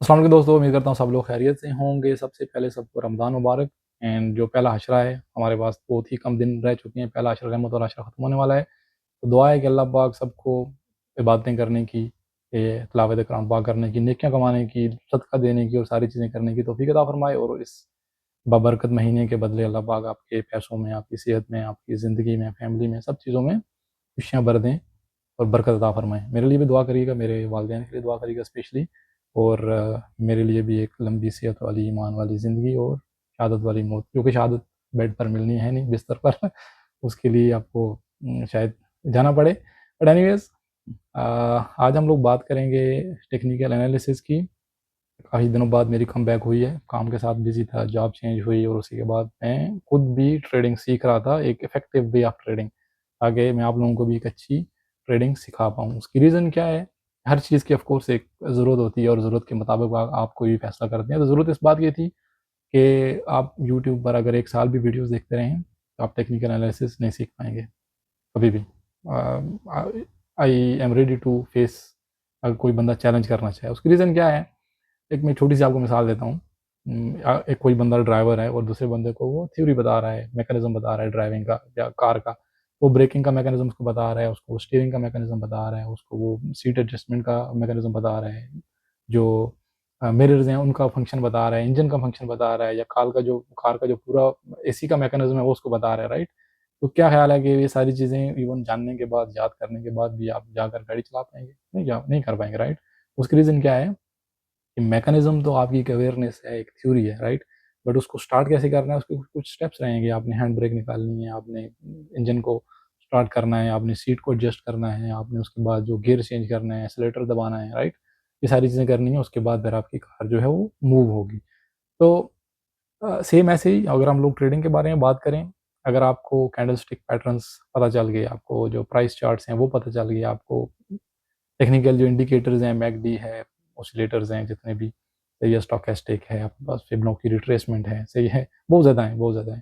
अस्सलाम वालेकुम दोस्तों, उम्मीद करता हूँ सब लोग खैरियत से होंगे। सबसे पहले सबको रमज़ान मुबारक। एंड जो पहला अशरा है, हमारे पास बहुत ही कम दिन रह चुके हैं। पहला अशरा रहमत वाला अशरा ख़त्म होने वाला है। तो दुआ है कि अल्लाह पाक सबको इबादतें करने की, तिलावत कुरान पाक करने की, नेकियां कमाने की, सदका देने की और सारी चीज़ें करने की तौफ़ीक अता फ़रमाए। और इस बाबरकत महीने के बदले अल्लाह पाक आपके पैसों में, आपकी सेहत में, आपकी ज़िंदगी में, फैमिली में, सब चीज़ों में खुशियाँ भर दें और बरकत अता फ़रमाएँ। मेरे लिए भी दुआ करिएगा, मेरे वालिदैन के लिए दुआ करिएगा स्पेशली। और मेरे लिए भी एक लंबी सेहत वाली, ईमान वाली ज़िंदगी और शहादत वाली मौत, क्योंकि शहादत बेड पर मिलनी है नहीं, बिस्तर पर उसके लिए आपको शायद जाना पड़े। बट एनीवेज़, आज हम लोग बात करेंगे टेक्निकल एनालिसिस की। काफ़ी दिनों बाद मेरी कमबैक हुई है, काम के साथ बिज़ी था, जॉब चेंज हुई और उसी के बाद मैं खुद भी ट्रेडिंग सीख रहा था, एक इफ़ेक्टिव वे ऑफ ट्रेडिंग, ताकि मैं आप लोगों को भी एक अच्छी ट्रेडिंग सिखा पाऊँ। उसकी रीज़न क्या है? हर चीज़ की ऑफ़ कोर्स एक ज़रूरत होती है और ज़रूरत के मुताबिक आप कोई भी फ़ैसला करते हैं। तो ज़रूरत इस बात की थी कि आप यूट्यूब पर अगर 1 साल भी वीडियोज़ देखते रहें, तो आप टेक्निकल एनालिसिस नहीं सीख पाएँगे, कभी भी। I am ready to face, अगर कोई बंदा चैलेंज करना चाहे। उसकी रीज़न क्या है? एक मैं छोटी-सी आपको मिसाल देता हूँ। एक कोई बंदा ड्राइवर है और दूसरे बंदे को वो थ्योरी बता रहा है, मैकेनिज़्म बता रहा है ड्राइविंग का या कार का। वो ब्रेकिंग का मैकेनिज़्म उसको बता रहा है, उसको स्टीयरिंग का मैकेनिज़्म बता रहा है, उसको वो सीट एडजस्टमेंट का मैकेनिज़्म बता रहा है। जो मिरर्स हैं उनका फ़ंक्शन बता रहा है, इंजन का फ़ंक्शन बता रहा है, या कार का जो पूरा एसी का मैकेनिज़्म है वो उसको बता रहा है, राइट? तो क्या ख़्याल है कि ये सारी चीज़ें इवन जानने के बाद, याद करने के बाद भी आप जाकर गाड़ी चला पाएँगे? नहीं कर पाएँगे, राइट? उसकी रीज़न क्या है? मैकेनिज्म तो आपकी एक अवेयरनेस है, एक थ्योरी है, राइट? बट उसको स्टार्ट कैसे करना है, उसके कुछ स्टेप्स रहेंगे। आपने हैंड ब्रेक निकालनी है, आपने इंजन को स्टार्ट करना है, आपने सीट को एडजस्ट करना है, आपने उसके बाद जो गियर चेंज करना है, एक्सेलेरेटर दबाना है, राइट? ये सारी चीज़ें करनी है, उसके बाद फिर आपकी कार जो है वो मूव होगी। तो सेम ऐसे ही अगर हम लोग ट्रेडिंग के बारे में बात करें, अगर आपको कैंडलस्टिक पैटर्न्स पता चल गए, आपको जो प्राइस चार्ट्स हैं वो पता चल गए, आपको टेक्निकल जो इंडिकेटर्स हैं, मैकडी है, ऑसिलेटर्स हैं जितने भी, सही है, स्टोचैस्टिक है, आपके पास फिबोनाची रिट्रेसमेंट है, सही है, बहुत ज़्यादा है, बहुत ज़्यादा है।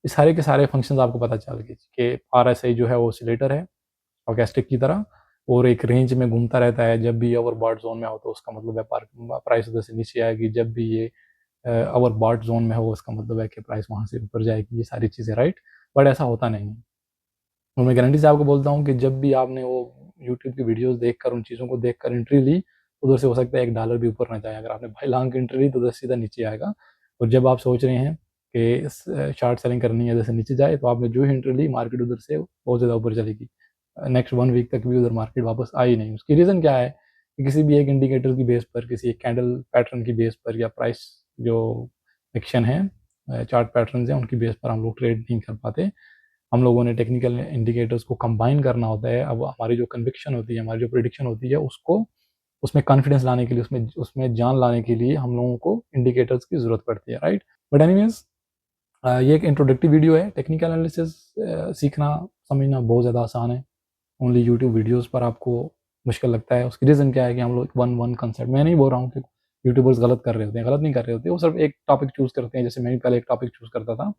ये सारे के सारे फंक्शंस आपको पता चल गए कि आरएसआई जो है वो ऑसिलेटर है, स्टोचैस्टिक की तरह, और एक रेंज में घूमता रहता है। जब भी ओवरबॉट ज़ोन में हो तो उसका मतलब है प्राइस उधर से नीचे आएगी, जब भी ये ओवरबॉट ज़ोन में हो उसका मतलब है कि प्राइस वहाँ से ऊपर जाएगी, ये सारी चीज़ें, राइट? बट ऐसा होता नहीं है। और मैं गारंटी से आपको बोलता हूँ कि जब भी आपने वो यूट्यूब की वीडियोज़ देखकर, उन चीज़ों को देखकर एंट्री ली, उधर से हो सकता है $1 भी ऊपर ना जाए। अगर आपने भाई लांग की एंट्री ली तो उधर सीधा नीचे आएगा। और जब आप सोच रहे हैं कि शॉर्ट सेलिंग करनी है, जैसे नीचे जाए, तो आपने जो ही एंट्री ली, मार्केट उधर से बहुत ज़्यादा ऊपर चलेगी। नेक्स्ट 1 वीक तक भी उधर मार्केट वापस आई नहीं। उसकी रीज़न क्या है कि किसी भी एक इंडिकेटर की बेस पर, किसी एक कैंडल पैटर्न की बेस पर, या प्राइस जो एक्शन है, चार्ट पैटर्न्स हैं, उनकी बेस पर हम लोग ट्रेड नहीं कर पाते। हम लोगों ने टेक्निकल इंडिकेटर्स को कंबाइन करना होता है। अब हमारी जो कन्विक्शन होती है, हमारी जो प्रेडिक्शन होती है, उसको उसमें कॉन्फिडेंस लाने के लिए, उसमें उसमें जान लाने के लिए हम लोगों को इंडिकेटर्स की ज़रूरत पड़ती है, राइट? बट एनीवेज़, ये एक इंट्रोडक्टिव वीडियो है। टेक्निकल एनालिसिस सीखना, समझना बहुत ज़्यादा आसान है। ओनली यूट्यूब वीडियोज़ पर आपको मुश्किल लगता है। उसकी रीज़न क्या है कि हम लोग वन वन कंसेप्ट, मैं नहीं बोल रहा हूँ कि यूट्यूबर्स गलत कर रहे होते हैं, गलत नहीं कर रहे होते। वो सिर्फ एक टॉपिक चूज़ करते हैं। जैसे मैं भी पहले एक टॉपिक चूज़ करता था,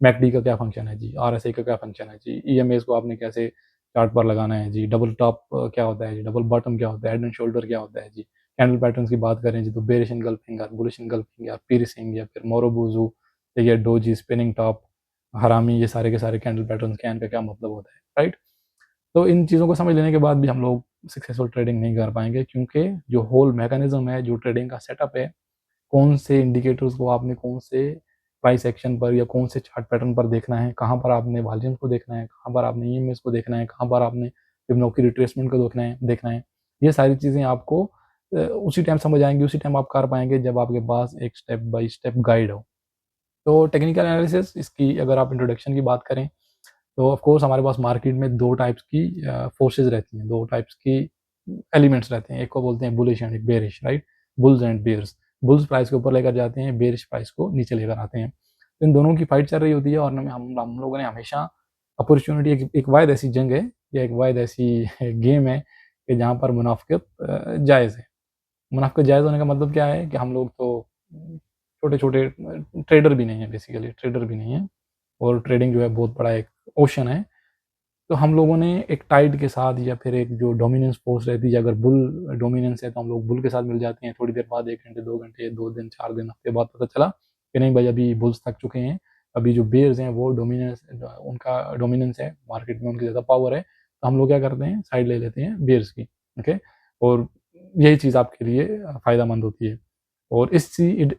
मैकडी का क्या फंक्शन है जी, आरएसआई का क्या फंक्शन है जी, ईएमएस को आपने कैसे चार्ट पर लगाना है जी, डबल टॉप क्या होता है जी, डबल बॉटम क्या होता है, हेड एंड शोल्डर क्या होता है जी। कैंडल पैटर्न्स की बात करें जी, तो बेरिश एंगल्फिंग या बुलिश एंगल्फिंग या पीरिसिंग या फिर मोरोबुजू या डोजी, स्पिनिंग टॉप, हरामी, ये सारे के सारे कैंडल पैटर्न्स क्या, इनका क्या मतलब होता है, राइट? तो इन चीज़ों को समझ लेने के बाद भी हम लोग सक्सेसफुल ट्रेडिंग नहीं कर पाएंगे, क्योंकि जो होल मैकेनिज्म है, जो ट्रेडिंग का सेटअप है, कौन से इंडिकेटर्स को आपने कौन से प्राइस एक्शन पर या कौन से चार्ट पैटर्न पर देखना है, कहाँ पर आपने वॉल्यूम को देखना है, कहाँ पर आपने ईएमएस को देखना है, कहाँ पर आपने फिबोनाची रिट्रेसमेंट को देखना है। ये सारी चीज़ें आपको उसी टाइम समझ आएँगी, उसी टाइम आप कर पाएँगे जब आपके पास एक स्टेप बाय स्टेप गाइड हो। तो टेक्निकल एनालिसिस, इसकी अगर आप इंट्रोडक्शन की बात करें, तो ऑफ कोर्स हमारे पास मार्केट में 2 टाइप्स की फोर्सेस रहती हैं, 2 टाइप्स की एलिमेंट्स रहते हैं। एक को बोलते हैं bullish and bearish, right? Bulls and bears. Bulls price को ऊपर लेकर जाते हैं, बेयरिश प्राइस को नीचे लेकर आते हैं। तो इन दोनों की फाइट चल रही होती है, और हम लोगों ने हमेशा अपॉर्चुनिटी, एक वाहिद ऐसी जंग है, या एक वाहिद ऐसी गेम है कि जहाँ पर मुनाफ़िक़त जायज़ है। मुनाफ़िक़त जायज़ होने का मतलब क्या है कि हम लोग तो छोटे-छोटे ट्रेडर भी नहीं हैं, बेसिकली ट्रेडर भी नहीं हैं, और ट्रेडिंग जो है बहुत बड़ा एक ओशन है। तो हम लोगों ने एक टाइड के साथ या फिर एक जो डोमिनेंस फोर्स रहती है, अगर बुल डोमिनेंस है तो हम लोग बुल के साथ मिल जाते हैं। थोड़ी देर बाद 1 घंटे, 2 घंटे, 2 दिन, 4 दिन, हफ्ते बाद पता चला कि नहीं भाई अभी बुल्स थक चुके हैं, अभी जो बेयर्स हैं वो डोमिनेंस, उनका डोमिनेंस है मार्केट में, उनकी ज़्यादा पावर है, तो हम लोग क्या करते हैं, साइड ले लेते हैं बेयर्स की। ओके, और यही चीज़ आपके लिए फ़ायदेमंद होती है। और इस चीज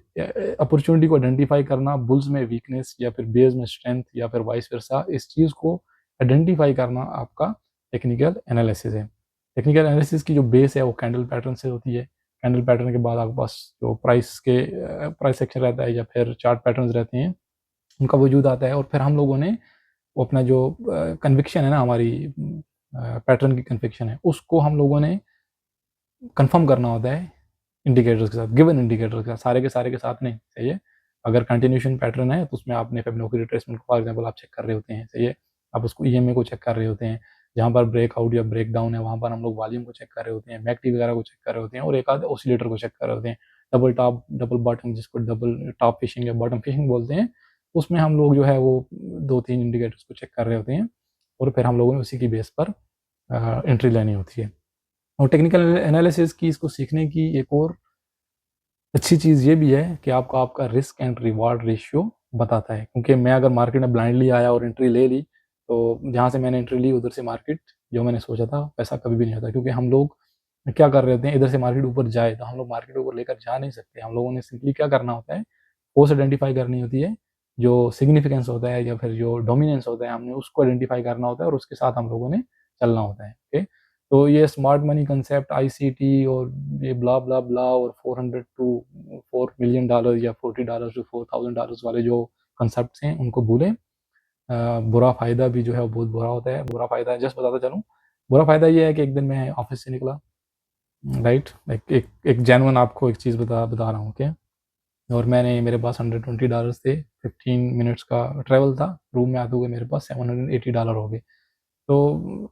अपॉर्चुनिटी को आइडेंटिफाई करना, बुल्स में वीकनेस या फिर बेयर्स में स्ट्रेंथ या फिर वाइस वर्सा, इस चीज़ को आइडेंटिफाई करना आपका टेक्निकल एनालिसिस है। टेक्निकल एनालिसिस की जो बेस है वो कैंडल पैटर्न से होती है। कैंडल पैटर्न के बाद आपके पास जो प्राइस सेक्शन रहता है या फिर चार्ट पैटर्न्स रहते हैं, उनका वजूद आता है। और फिर हम लोगों ने वो अपना जो कन्विक्शन है ना, हमारी पैटर्न की कन्विक्शन है, उसको हम लोगों ने कंफर्म करना होता है इंडिकेटर्स के साथ, गिवन इंडिकेटर्स के साथ, सारे के साथ नहीं, सही है। अगर कंटिन्यूशन पैटर्न है तो उसमें आपने फिबोनाची रिट्रेसमेंट को फॉर एग्जांपल आप चेक कर रहे होते हैं, सही है। आप उसको ईएमए को चेक कर रहे होते हैं, जहाँ पर ब्रेकआउट या ब्रेकडाउन है वहाँ पर हम लोग वॉल्यूम को चेक कर रहे होते हैं, मैकडी वगैरह को चेक कर रहे होते हैं, और एक आध ऑसिलेटर को चेक कर रहे होते हैं। डबल टॉप, डबल बॉटम, जिसको डबल टॉप फिशिंग या बॉटम फिशिंग बोलते हैं, उसमें हम लोग जो है वो 2-3 इंडिकेटर्स को चेक कर रहे होते हैं, और फिर हम लोगों ने उसी की बेस पर एंट्री लेनी होती है। और टेक्निकल एनालिसिस की, इसको सीखने की एक और अच्छी चीज़ ये भी है कि आपको आपका रिस्क एंड रिवार्ड रेशियो बताता है। क्योंकि मैं अगर मार्केट में ब्लाइंडली आया और एंट्री ले ली, तो जहाँ से मैंने एंट्री ली उधर से मार्केट जो मैंने सोचा था वैसा कभी भी नहीं होता। क्योंकि हम लोग क्या कर रहे होते हैं, इधर से मार्केट ऊपर जाए तो हम लोग मार्केट ऊपर लेकर जा नहीं सकते। हम लोगों ने सिंपली क्या करना होता है, फोर्स आइडेंटिफाई करनी होती है, जो सिग्निफिकेंस होता है या फिर जो डोमिनेंस होता है, हमने उसको आइडेंटिफाई करना होता है और उसके साथ हम लोगों ने चलना होता है। ओके, तो ये स्मार्ट मनी कंसेप्ट, आईसीटी और ये ब्ला ब्ला ब्ला और 400 टू $4 मिलियन या $40 टू $4,000 वाले जो कंसेप्ट हैं उनको भूलें। बुरा फ़ायदा भी जो है वो बहुत बुरा होता है। बुरा फ़ायदा जस्ट बताता चलूँ, बुरा फ़ायदा ये है कि एक दिन मैं ऑफिस से निकला, राइट, एक जेन्युइन आपको एक चीज़ बता रहा हूँ, ओके। और मेरे पास $120 थे, 15 मिनट्स का ट्रैवल था, रूम में आते हुए मेरे पास $780 हो गए। तो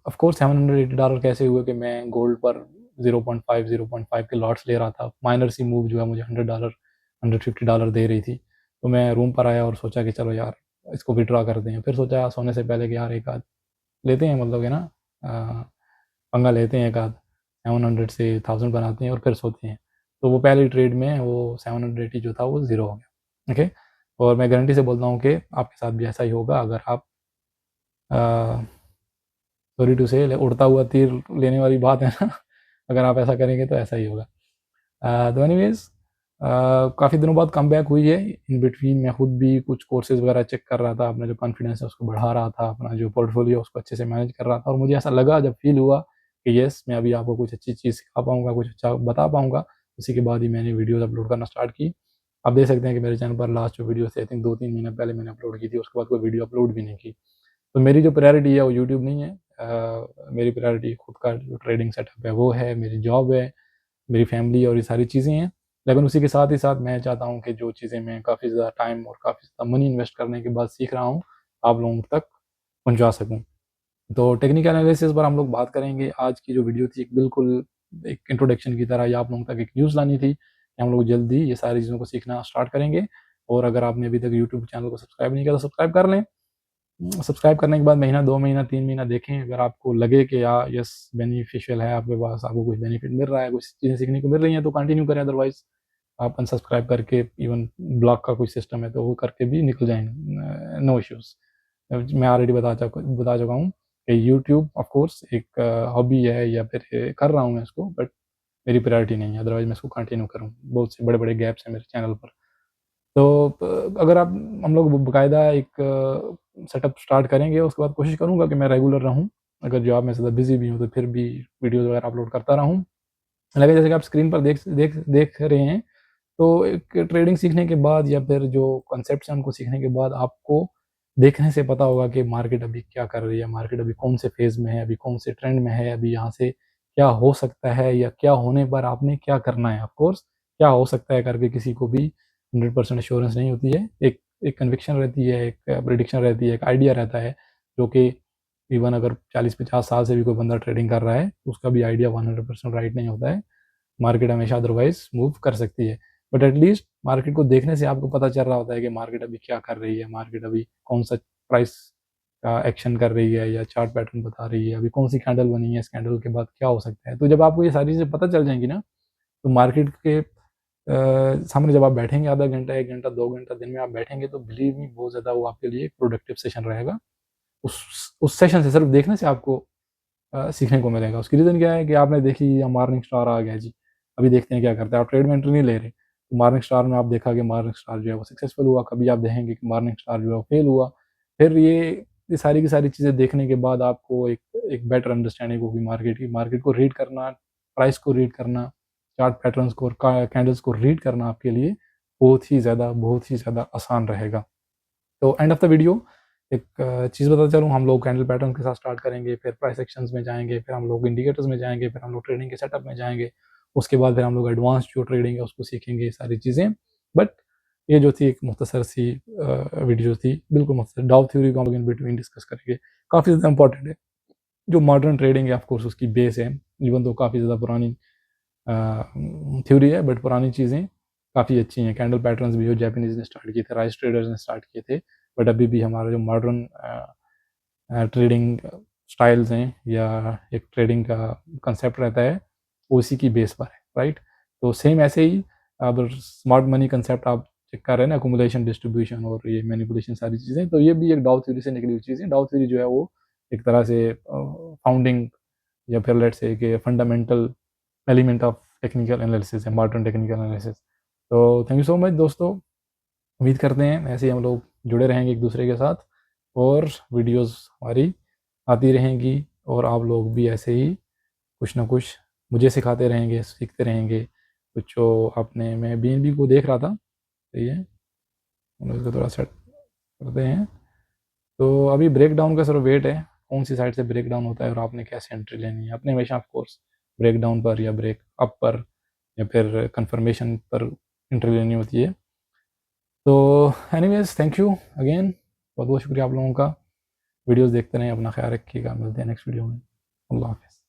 ऑफ कोर्स $780 कैसे हुए कि मैं गोल्ड पर 0.5 के लॉट्स ले रहा था। माइनर सी मूव जो है मुझे $100 $150 दे रही थी। तो मैं रूम पर आया और सोचा कि चलो यार इसको विड्रॉ करते हैं। फिर सोचा सोने से पहले कि यार एक आध लेते हैं, मतलब कि ना पंगा लेते हैं, एक आध 700 से 1000 बनाते हैं और फिर सोते हैं। तो वो पहली ट्रेड में वो 780 जो था वो ज़ीरो हो गया। ओके, और मैं गारंटी से बोलता हूँ कि आपके साथ भी ऐसा ही होगा अगर आप सॉरी टू से उड़ता हुआ तीर लेने वाली बात है ना, अगर आप ऐसा करेंगे तो ऐसा ही होगा। तो एनीवेज काफ़ी दिनों बाद कम बैक हुई है। इन बिटवीन मैं खुद भी कुछ कोर्सेज वगैरह चेक कर रहा था, अपना जो कॉन्फिडेंस है उसको बढ़ा रहा था, अपना जो पोर्टफोलियो उसको अच्छे से मैनेज कर रहा था, और मुझे ऐसा लगा, जब फील हुआ कि यस मैं अभी आपको कुछ अच्छी चीज़ सिखा पाऊँगा, कुछ अच्छा बता पाऊँगा, उसी के बाद ही मैंने वीडियोज़ अपलोड करना स्टार्ट की। आप देख सकते हैं कि मेरे चैनल पर लास्ट जो वीडियो थे, आई थिंक 2-3 महीने पहले मैंने अपलोड की थी, उसके बाद कोई वीडियो अपलोड भी नहीं की। तो मेरी जो प्रायोरिटी है वो यूट्यूब नहीं है। मेरी प्रायोरिटी खुद का जो ट्रेडिंग सेटअप है वो है, मेरी जॉब है, मेरी फैमिली और ये सारी चीज़ें हैं। लेकिन उसी के साथ ही साथ मैं चाहता हूँ कि जो चीज़ें मैं काफ़ी ज़्यादा टाइम और काफ़ी ज़्यादा मनी इन्वेस्ट करने के बाद सीख रहा हूँ, आप लोगों तक पहुँचा सकूँ। तो टेक्निकल एनालिसिस पर हम लोग बात करेंगे। आज की जो वीडियो थी एक बिल्कुल एक इंट्रोडक्शन की तरह, या आप लोगों तक एक न्यूज़ लानी थी कि हम लोग जल्दी ये सारी चीज़ों को सीखना स्टार्ट करेंगे। और अगर आपने अभी तक यूट्यूब चैनल को सब्सक्राइब नहीं किया तो सब्सक्राइब कर लें। सब्सक्राइब करने के बाद महीना, 2 महीना, 3 महीना देखें, अगर आपको लगे कि यार यस बेनिफिशियल है आपके पास, आपको कुछ बेनिफिट मिल रहा है, कुछ चीज़ें सीखने को मिल रही हैं, तो कंटिन्यू करें। अदरवाइज़ आप अनसब्सक्राइब करके, इवन ब्लॉक का कोई सिस्टम है तो वो करके भी निकल जाएँगे, नो इश्यूज़। मैं ऑलरेडी बता चुका हूँ कि यूट्यूब ऑफ कोर्स एक हॉबी है, या फिर कर रहा हूँ मैं इसको, बट मेरी प्रायोरिटी नहीं है, अदरवाइज़ मैं इसको कंटिन्यू करूँ। बहुत से बड़े-बड़े गैप्स हैं मेरे चैनल पर। तो अगर आप हम लोग बाकायदा एक सेटअप स्टार्ट करेंगे, उसके बाद कोशिश करूँगा कि मैं रेगुलर रहूँ। अगर जॉब में ज़्यादा बिज़ी भी हूँ तो फिर भी वीडियोज़ वगैरह अपलोड करता रहूँ। हालाँकि जैसे कि आप स्क्रीन पर देख रहे हैं, तो एक ट्रेडिंग सीखने के बाद या फिर जो कॉन्सेप्ट्स हैं उनको सीखने के बाद आपको देखने से पता होगा कि मार्केट अभी क्या कर रही है, मार्केट अभी कौन से फ़ेज़ में है, अभी कौन से ट्रेंड में है, अभी यहाँ से क्या हो सकता है, या क्या होने पर आपने क्या करना है। ऑफ कोर्स क्या हो सकता है करके किसी को भी 100% एश्योरेंस नहीं होती है। एक कन्विक्शन रहती है, एक प्रेडिक्शन रहती है, एक आइडिया रहता है, जो कि इवन अगर 40-50 साल से भी कोई बंदा ट्रेडिंग कर रहा है, उसका भी आइडिया 100% राइट नहीं होता है। मार्केट हमेशा अदरवाइज़ मूव कर सकती है। बट एटलीस्ट मार्केट को देखने से आपको पता चल रहा होता है कि मार्केट अभी क्या कर रही है, मार्केट अभी कौन-सा प्राइस एक्शन कर रही है या चार्ट पैटर्न बता रही है, अभी कौन सी कैंडल बनी है, इस कैंडल के बाद क्या हो सकता है। तो जब आपको ये सारी चीज़ें पता चल जाएंगी ना, तो मार्केट के सामने जब आप बैठेंगे आधा घंटा, 1 घंटा, 2 घंटा दिन में आप बैठेंगे, तो बिलीव मी बहुत ज़्यादा वो आपके लिए एक प्रोडक्टिव सेशन रहेगा। उस सेशन से सिर्फ देखने से आपको सीखने को मिलेगा। उसकी रीज़न क्या है कि आपने देखी मॉर्निंग स्टार आ गया जी, अभी देखते हैं क्या करता है। आप ट्रेड में एंट्री नहीं ले रहे, तो मॉर्निंग स्टार में आप देखा कि मॉर्निंग स्टार जो है वो सक्सेसफुल हुआ, कभी आप देखेंगे कि मॉर्निंग स्टार जो है वो फेल हुआ। फिर ये सारी की सारी चीज़ें देखने के बाद आपको एक बेटर अंडरस्टैंडिंग होगी मार्केट की। मार्केट को रीड करना, प्राइस को रीड करना, चार्ट पैटर्न्स को और कैंडल्स को रीड करना आपके लिए बहुत ही ज़्यादा आसान रहेगा। तो एंड ऑफ द वीडियो एक चीज़ बताता चलूँ, हम लोग कैंडल पैटर्न के साथ स्टार्ट करेंगे, फिर प्राइस एक्शंस में जाएंगे, फिर हम लोग इंडिकेटर्स में जाएंगे, फिर हम लोग ट्रेडिंग के सेटअप में जाएंगे, उसके बाद फिर हम लोग एडवांस जो ट्रेडिंग है उसको सीखेंगे, ये सारी चीज़ें। बट ये जो थी एक मुख्तसर सी वीडियो थी, बिल्कुल मुख्तसर। डाउ थ्योरी को हम लोग इन बिटवीन डिस्कस करेंगे, काफ़ी ज़्यादा इंपॉर्टेंट है। जो मॉडर्न ट्रेडिंग है ऑफकोर्स उसकी बेस है, इवन तो काफ़ी ज़्यादा पुरानी थ्योरी है, बट पुरानी चीज़ें काफ़ी अच्छी हैं। कैंडल पैटर्न्स भी जो जापानीज़ ने स्टार्ट किए थे, राइस ट्रेडर्स ने स्टार्ट किए थे, बट अभी भी हमारा जो मॉडर्न ट्रेडिंग स्टाइल्स हैं या एक ट्रेडिंग का कंसेप्ट रहता है, वो उसी की बेस पर है, राइट। तो सेम ऐसे ही अब स्मार्ट मनी कंसेप्ट आप चेक कर रहे हैं ना, अकुमुलेशन, डिस्ट्रीब्यूशन और ये मैनिपुलेशन सारी चीज़ें, तो ये भी एक डाउ थ्योरी से निकली हुई चीज़ है। डाउ थ्योरी जो है वो एक तरह से फाउंडिंग या फिर लेट्स से कि fundamental element of technical analysis है, मॉडर्न टेक्निकल एनालिसिस। तो थैंक यू सो मच दोस्तों, उम्मीद करते हैं ऐसे ही हम लोग जुड़े रहेंगे एक दूसरे के साथ, और वीडियोस हमारी आती रहेंगी, और आप लोग भी ऐसे ही कुछ ना कुछ मुझे सिखाते रहेंगे, सीखते रहेंगे। कुछ जो आपने, मैं बीएनबी को देख रहा था, सही है, हम लोग इसको थोड़ा सेट करते हैं। तो अभी ब्रेक डाउन का सिर्फ वेट है, कौन सी साइड से ब्रेक डाउन होता है और आपने कैसे एंट्री लेनी है। आपने हमेशा ऑफकोर्स ब्रेक डाउन पर या ब्रेक अप पर या फिर कंफर्मेशन पर एंट्री लेनी होती है। तो एनीवेज थैंक यू अगेन, बहुत बहुत शुक्रिया आप लोगों का। वीडियोस देखते रहें, अपना ख्याल रखिएगा, मिलते हैं नेक्स्ट वीडियो में। अल्लाह हाफ़िज़।